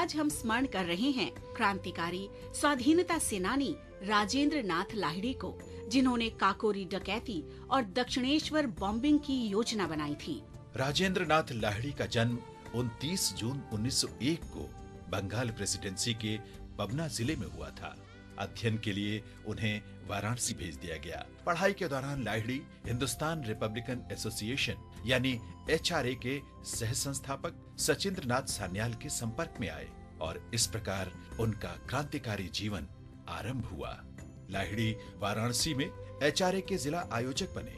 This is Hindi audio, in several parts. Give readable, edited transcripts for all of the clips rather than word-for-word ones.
आज हम स्मरण कर रहे हैं क्रांतिकारी स्वाधीनता सेनानी राजेंद्र नाथ लाहिड़ी को, जिन्होंने काकोरी डकैती और दक्षिणेश्वर बॉम्बिंग की योजना बनाई थी। राजेंद्र नाथ लाहिड़ी का जन्म 29 जून 1901 को बंगाल प्रेसिडेंसी के पबना जिले में हुआ था। अध्ययन के लिए उन्हें वाराणसी भेज दिया गया। पढ़ाई के दौरान लाहिड़ी हिंदुस्तान रिपब्लिकन एसोसिएशन यानी HRA के सह संस्थापक सचिंद्र नाथ सान्याल के संपर्क में आए और इस प्रकार उनका क्रांतिकारी जीवन आरंभ हुआ। लाहिड़ी वाराणसी में HRA के जिला आयोजक बने।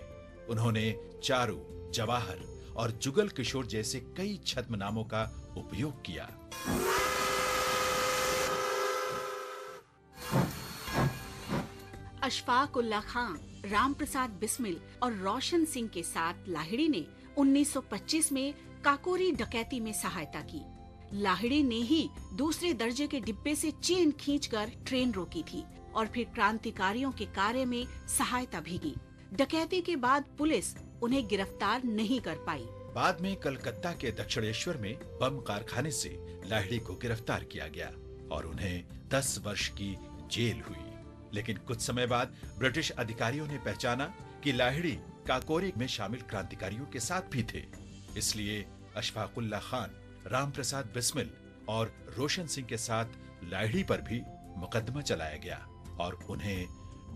उन्होंने चारू, जवाहर और जुगल किशोर जैसे कई छद्म नामों का उपयोग किया। अशफाक उल्लाह खां, राम प्रसाद बिस्मिल और रोशन सिंह के साथ लाहिड़ी ने 1925 में काकोरी डकैती में सहायता की। लाहिड़ी ने ही दूसरे दर्जे के डिब्बे से चेन खींचकर ट्रेन रोकी थी और फिर क्रांतिकारियों के कार्य में सहायता भी की। डकैती के बाद पुलिस उन्हें गिरफ्तार नहीं कर पाई। बाद में कलकत्ता के दक्षिणेश्वर में बम कारखाने से लाहिड़ी को गिरफ्तार किया गया और उन्हें 10 वर्ष की जेल हुई। लेकिन कुछ समय बाद ब्रिटिश अधिकारियों ने पहचाना कि लाहिड़ी काकोरी में शामिल क्रांतिकारियों के साथ भी थे। इसलिए अशफाक उल्लाह खान, राम प्रसाद बिस्मिल और रोशन सिंह के साथ लाहिड़ी पर भी मुकदमा चलाया गया और उन्हें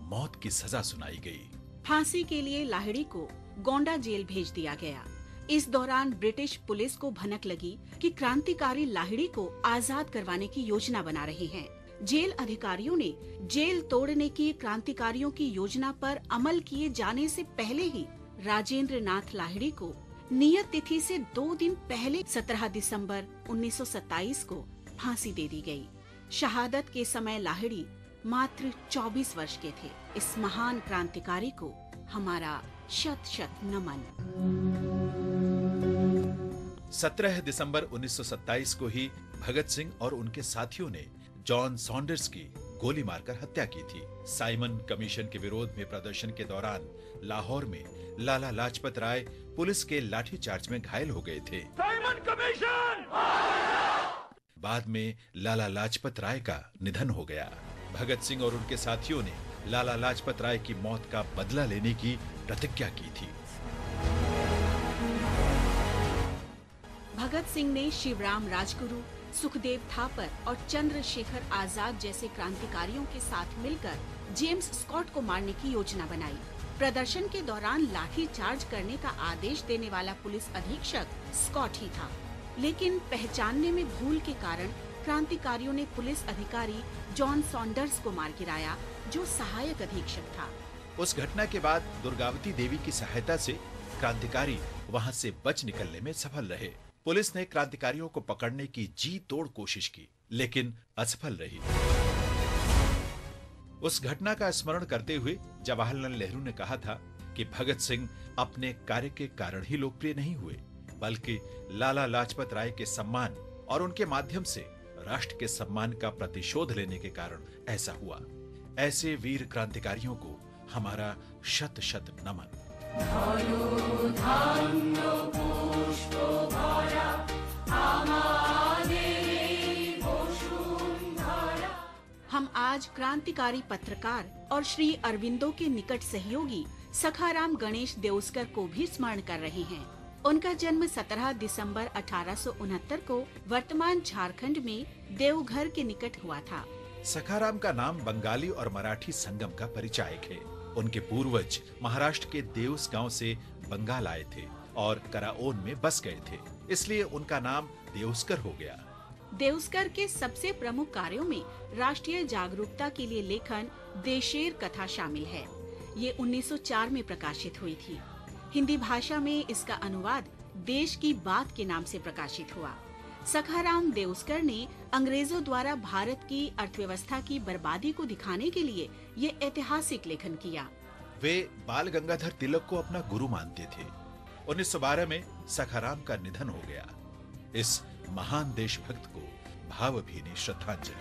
मौत की सजा सुनाई गई। फांसी के लिए लाहिड़ी को गोंडा जेल भेज दिया गया। इस दौरान ब्रिटिश पुलिस को भनक लगी कि क्रांतिकारी लाहिड़ी को आजाद करवाने की योजना बना रहे हैं। जेल अधिकारियों ने जेल तोड़ने की क्रांतिकारियों की योजना पर अमल किए जाने से पहले ही राजेंद्र नाथ लाहिड़ी को नियत तिथि से 2 दिन पहले 17 दिसंबर 1927 को फांसी दे दी गई। शहादत के समय लाहिड़ी मात्र 24 वर्ष के थे। इस महान क्रांतिकारी को हमारा शत शत नमन। 17 दिसंबर 1927 को ही भगत सिंह और उनके साथियों ने जॉन सॉन्डर्स की गोली मारकर हत्या की थी। साइमन कमीशन के विरोध में प्रदर्शन के दौरान लाहौर में लाला लाजपत राय पुलिस के लाठीचार्ज में घायल हो गए थे। Simon commission! बाद में लाला लाजपत राय का निधन हो गया। भगत सिंह और उनके साथियों ने लाला लाजपत राय की मौत का बदला लेने की प्रतिज्ञा की थी। भगत सिंह ने शिवराम राजगुरु, सुखदेव थापर और चंद्रशेखर आजाद जैसे क्रांतिकारियों के साथ मिलकर जेम्स स्कॉट को मारने की योजना बनाई। प्रदर्शन के दौरान लाठी चार्ज करने का आदेश देने वाला पुलिस अधीक्षक स्कॉट ही था, लेकिन पहचानने में भूल के कारण क्रांतिकारियों ने पुलिस अधिकारी जॉन सॉन्डर्स को मार गिराया, जो सहायक अधीक्षक था। उस घटना के बाद दुर्गावती देवी की सहायता से क्रांतिकारी वहां से बच निकलने में सफल रहे। पुलिस ने क्रांतिकारियों को पकड़ने की जी तोड़ कोशिश की, लेकिन असफल रही। उस घटना का स्मरण करते हुए जवाहरलाल नेहरू ने कहा था कि भगत सिंह अपने कार्य के कारण ही लोकप्रिय नहीं हुए, बल्कि लाला लाजपत राय के सम्मान और उनके माध्यम से राष्ट्र के सम्मान का प्रतिशोध लेने के कारण ऐसा हुआ। ऐसे वीर क्रांतिकारियों को हमारा शत शत नमन। हम आज क्रांतिकारी पत्रकार और श्री अरविंदो के निकट सहयोगी सखाराम गणेश देउस्कर को भी स्मरण कर रहे हैं। उनका जन्म 17 दिसंबर 1869 को वर्तमान झारखंड में देवघर के निकट हुआ था। सखाराम का नाम बंगाली और मराठी संगम का परिचायक है। उनके पूर्वज महाराष्ट्र के देउस गांव से बंगाल आए थे और कराओन में बस गए थे, इसलिए उनका नाम देउस्कर हो गया। देउस्कर के सबसे प्रमुख कार्यों में राष्ट्रीय जागरूकता के लिए लेखन देशेर कथा शामिल है। ये 1904 में प्रकाशित हुई थी। हिंदी भाषा में इसका अनुवाद देश की बात के नाम से प्रकाशित हुआ। सखाराम देउस्कर ने अंग्रेजों द्वारा भारत की अर्थव्यवस्था की बर्बादी को दिखाने के लिए ये ऐतिहासिक लेखन किया। वे बाल गंगाधर तिलक को अपना गुरु मानते थे। 1912 में सखाराम का निधन हो गया। इस महान देशभक्त को भावभीनी श्रद्धांजलि।